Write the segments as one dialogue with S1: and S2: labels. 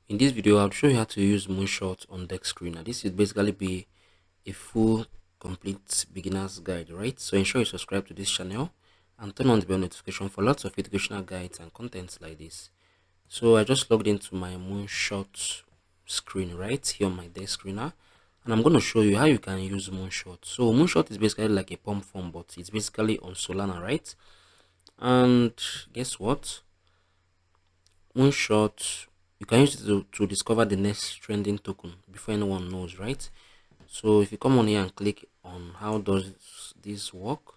S1: In this video, I'll show you how to use Moonshot on Dexscreener. This will basically be a full, complete beginner's guide, right? So ensure you subscribe to this channel and turn on the bell notification for lots of educational guides and contents like this. So I just logged into my Moonshot screen right here on my Dexscreener, and I'm going to show you how you can use Moonshot. So Moonshot is basically like a pump form, but it's basically on Solana, right? And guess what? Moonshot, you can use it to discover the next trending token before anyone knows, right? So if you come on here and click on how does this work,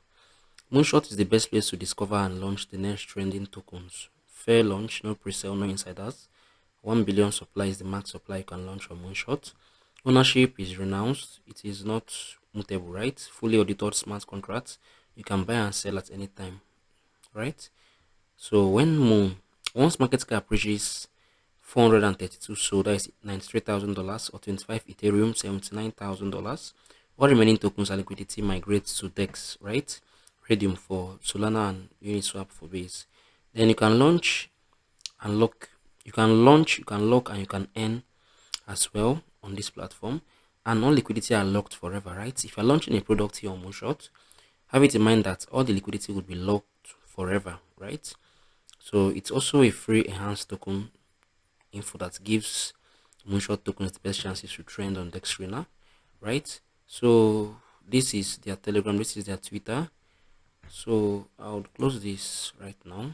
S1: Moonshot is the best place to discover and launch the next trending tokens. Fair launch, no pre-sale, no insiders. 1 billion supply is the max supply you can launch on Moonshot. Ownership is renounced. It is not mutable, right? Fully audited smart contracts. You can buy and sell at any time, right? So once market cap reaches 432, so that is $93,000 or 25 Ethereum, $79,000. All remaining tokens and liquidity migrates to Dex, right? Radium for Solana and Uniswap for Base. Then you can launch and lock. You can launch, you can lock, and you can earn as well on this platform. And all liquidity are locked forever, right? If you're launching a product here on Moonshot, have it in mind that all the liquidity would be locked forever, right? So it's also a free enhanced token info that gives Moonshot tokens the best chances to trend on Dexscreener, right? So this is their Telegram, this is their Twitter. So I'll close this right now.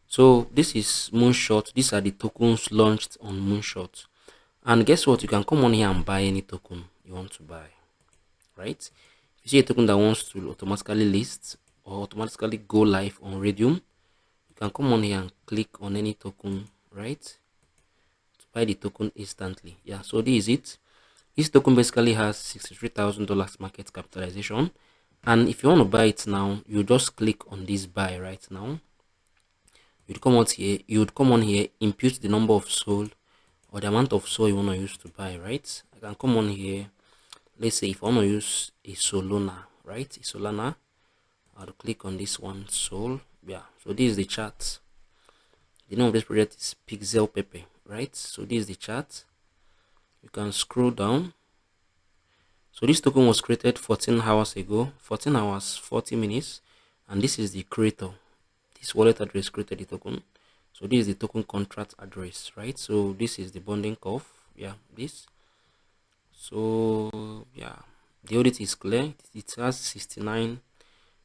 S1: So this is Moonshot. These are the tokens launched on Moonshot. And guess what? You can come on here and buy any token you want to buy, right? If you see a token that wants to automatically list or automatically go live on Radium, you can come on here and click on any token, right, to buy the token instantly. Yeah, so this is it. This token basically has $63,000 market capitalization, and if you want to buy it now, you just click on this buy right now. You'd come on here, impute the number of SOL or the amount of SOL you want to use to buy, right? I can come on here. Let's say if I want to use a Solana, right? A Solana, I'll click on this one, Sol. Yeah, so this is the chart. The name of this project is Pixel Pepe, right? So this is the chart. You can scroll down. So this token was created 14 hours ago, 14 hours 40 minutes, and this is the creator. This wallet address created the token. So this is the token contract address, right? So this is the bonding curve. Yeah, this. So yeah, the audit is clear. It has 69,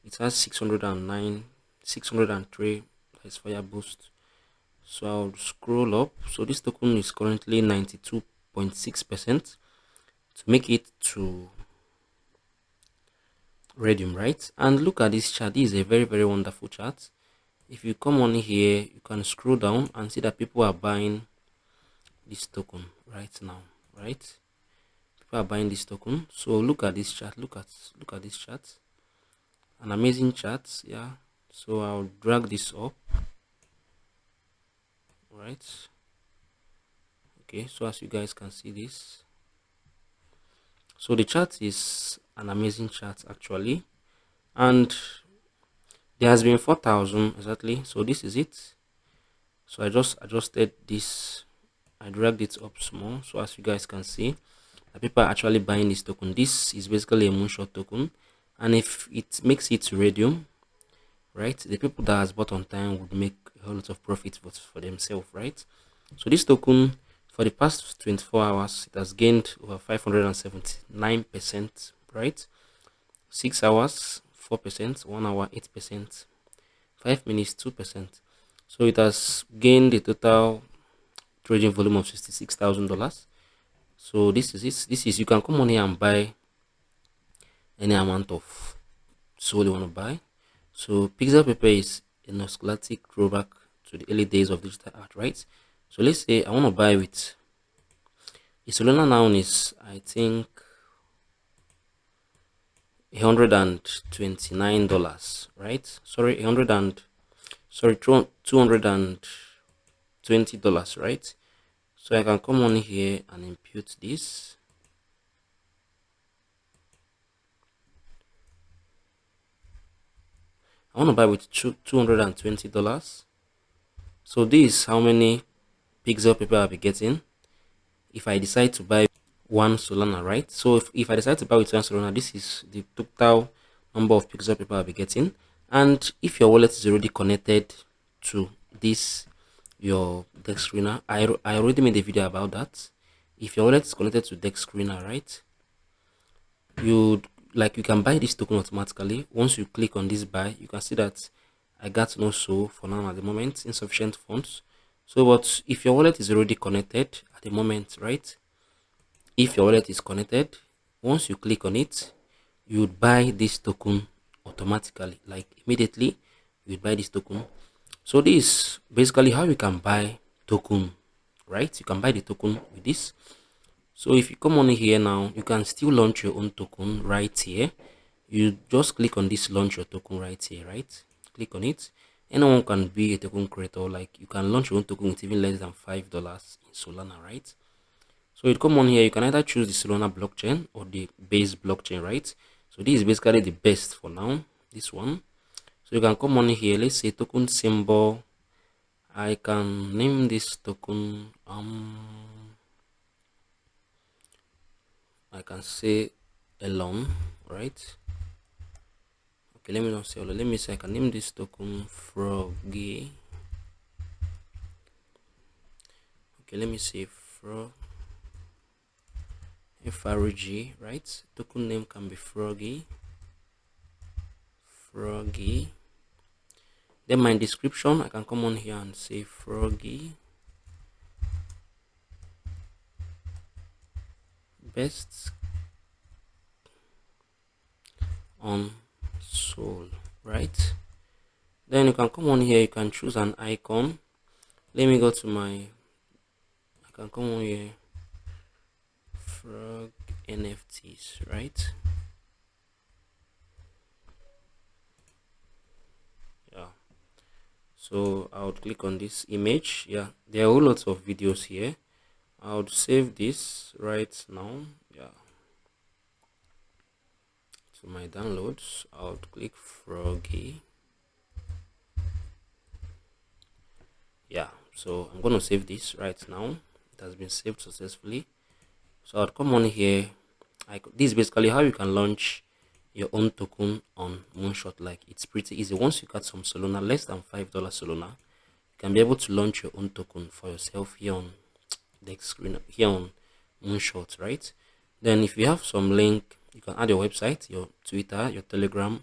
S1: it has 609, 603. That's fire boost. So I'll scroll up. So this token is currently 92.6% to make it to Radium, right? And look at this chart. This is a very, very wonderful chart. If you come on here, you can scroll down and see that people are buying this token right now, right? People are buying this token. So look at this chart. Look at this chart. An amazing chart. Yeah. So I'll drag this up. Right. Okay. So as you guys can see this. So the chart is an amazing chart actually, and there has been 4,000 exactly. So this is it. So I just adjusted this. I dragged it up small. So as you guys can see, the people are actually buying this token. This is basically a Moonshot token, and if it makes it to Radium, right, the people that has bought on time would make a whole lot of profit for themselves, right? So this token for the past 24 hours, it has gained over 579%, right? 6 hours 4%, 1 hour 8%, 5 minutes 2%. So it has gained a total trading volume of $66,000. So this is it. This is, you can come on here and buy any amount of SOL you want to buy. So Pixel Pepe is a nostalgic throwback to the early days of digital art, right? So let's say I want to buy with a Solana now is, I think, $129, right? Sorry, $220, right? So I can come on here and impute this. I want to buy with $220. So this is how many pixel paper I'll be getting if I decide to buy one Solana, right? So if I decide to buy with one Solana, this is the total number of pixel paper I'll be getting. And if your wallet is already connected to this your Dexscreener, I already made a video about that. If your wallet is connected to Dexscreener, right, you can buy this token automatically. Once you click on this buy, you can see that I got no show for now at the moment, insufficient funds. So but if your wallet is already connected at the moment, right, if your wallet is connected, once you click on it, you would buy this token automatically, like immediately you would buy this token. So this is basically how you can buy token, right? You can buy the token with this. So if you come on here now, you can still launch your own token right here. You just click on this launch your token right here, right? Click on it. Anyone can be a token creator. Like you can launch your own token with even less than $5 in Solana, right? So you come on here, you can either choose the Solana blockchain or the base blockchain, right? So this is basically the best for now, this one. So you can come on here, let's say token symbol. I can name this token I can say Elon, right? Okay, let me not say let me say I can name this token Froggy. Okay, let me say FRG, right? Token name can be Froggy. Then my description, I can come on here and say Froggy best on Sol, right? Then you can come on here, you can choose an icon. Let me go to my, I can come on here, Frog NFTs, right? Yeah, so I would click on this image. Yeah, there are a whole lot of videos here. I would save this right now. Yeah, to my downloads, I would click Froggy. Yeah, so I'm going to save this right now. It has been saved successfully. So I'll come on here. This is basically how you can launch your own token on Moonshot. Like it's pretty easy. Once you got some Solana, less than $5 Solana, you can be able to launch your own token for yourself here on Dexscreener, here on Moonshot, right? Then if you have some link, you can add your website, your Twitter, your Telegram,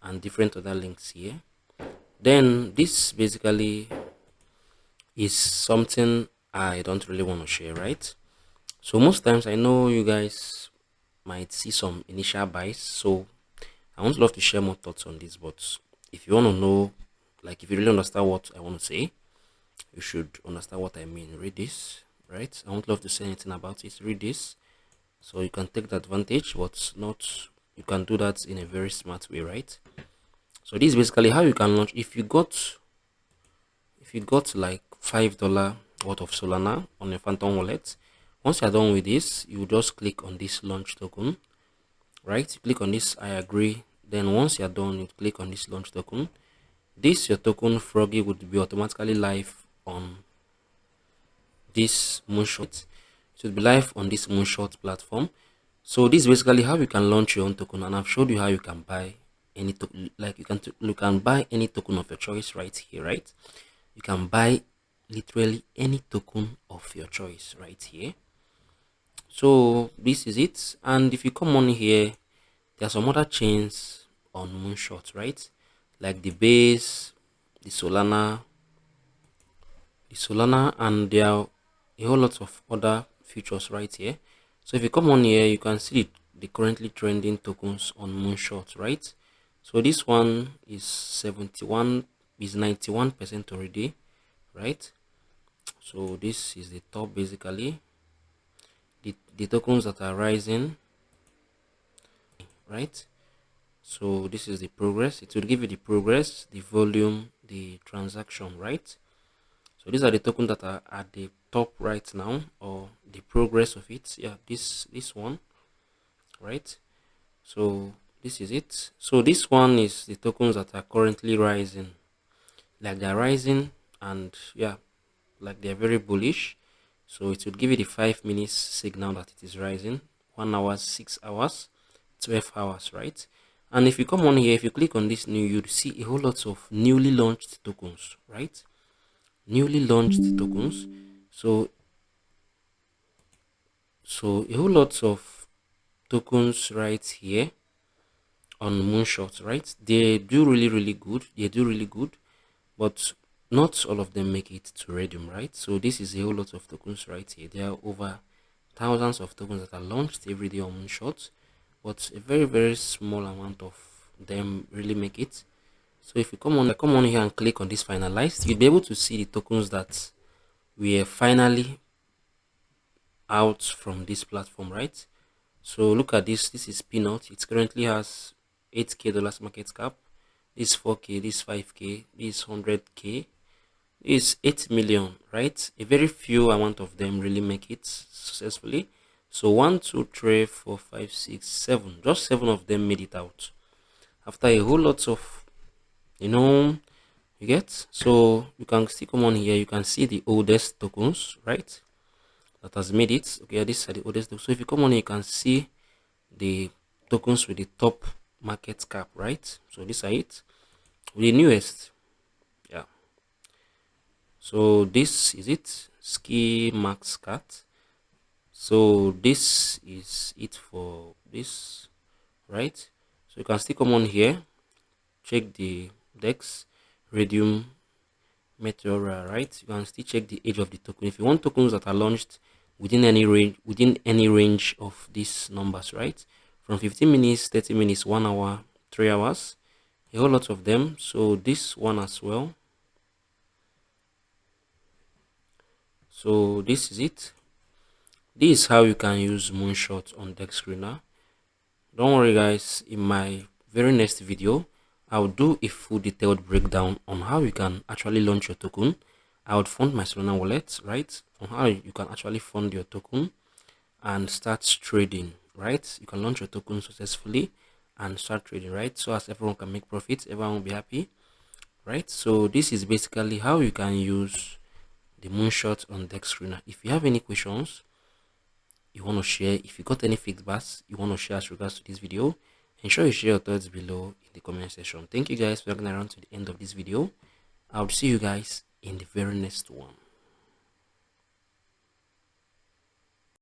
S1: and different other links here. Then this basically is something I don't really want to share, right? So most times I know you guys might see some initial buys, so I would love to share more thoughts on this. But if you want to know, like if you really understand what I want to say, you should understand what I mean. Read this, right? I won't love to say anything about it. Read this, so you can take the advantage, but not, you can do that in a very smart way, right? So this is basically how you can launch. If you got like $5 worth of Solana on your Phantom wallet, once you're done with this, you just click on this launch token, right? You click on this I agree. Then once you're done, you click on this launch token. This your token Froggy would be automatically live on this Moonshot. It will be live on this Moonshot platform. So this is basically how you can launch your own token, and I've showed you how you can buy any token. Like you can buy any token of your choice right here, right? You can buy literally any token of your choice right here. So this is it. And if you come on here, there are some other chains on Moonshot, right? Like the base, the Solana, and there are a whole lot of other features right here. So if you come on here, you can see the currently trending tokens on Moonshot, right? So this one is 91% already, right? So this is the top, basically the tokens that are rising, right? So this is the progress. It will give you the progress, the volume, the transaction, right? So these are the tokens that are at the top right now, or the progress of it. Yeah, this one, right? So this is it. So this one is the tokens that are currently rising, like they're rising, and yeah, like they're very bullish. So it would give you the 5 minutes signal that it is rising, 1 hour, 6 hours, 12 hours, right? And if you come on here, if you click on this new, you'd see a whole lot of newly launched tokens, right? Newly launched tokens. So a whole lot of tokens right here on Moonshot, right? They do really good. They do really good, but not all of them make it to Radium, right? So this is a whole lot of tokens right here. There are over thousands of tokens that are launched every day on Moonshot, but a very small amount of them really make it. So if you come on here and click on this finalized, you'll be able to see the tokens that we are finally out from this platform, right? So look at this. This is Peanut. It currently has $8K market cap. This 4K, this 5K, this 100K, this 8 million, right? A very few amount of them really make it successfully. So 1, 2, 3, 4, 5, 6, 7. Just 7 of them made it out after a whole lot of, you get. So you can still come on here. You can see the oldest tokens, right? That has made it. Okay, these are the oldest. So if you come on here, you can see the tokens with the top market cap, right? So these are it. The newest, yeah. So this is it. Ski Max Cat. So this is it for this, right? So you can still come on here, check the Dex, Radium, Meteora, right? You can still check the age of the token. If you want tokens that are launched within any range of these numbers, right? From 15 minutes, 30 minutes, 1 hour, 3 hours, a whole lot of them. So this one as well. So this is it. This is how you can use Moonshot on Dexscreener. Don't worry guys, in my very next video, I'll do a full detailed breakdown on how you can actually launch your token. I would fund my Solana wallet, right? On how you can actually fund your token and start trading, right? You can launch your token successfully and start trading, right? So as everyone can make profits, everyone will be happy, right? So this is basically how you can use the Moonshot on Dexscreener. If you have any questions you want to share, if you got any feedbacks you want to share as regards to this video, ensure you share your thoughts below in the comment section. Thank you guys for hanging around to the end of this video. I'll see you guys in the very next one.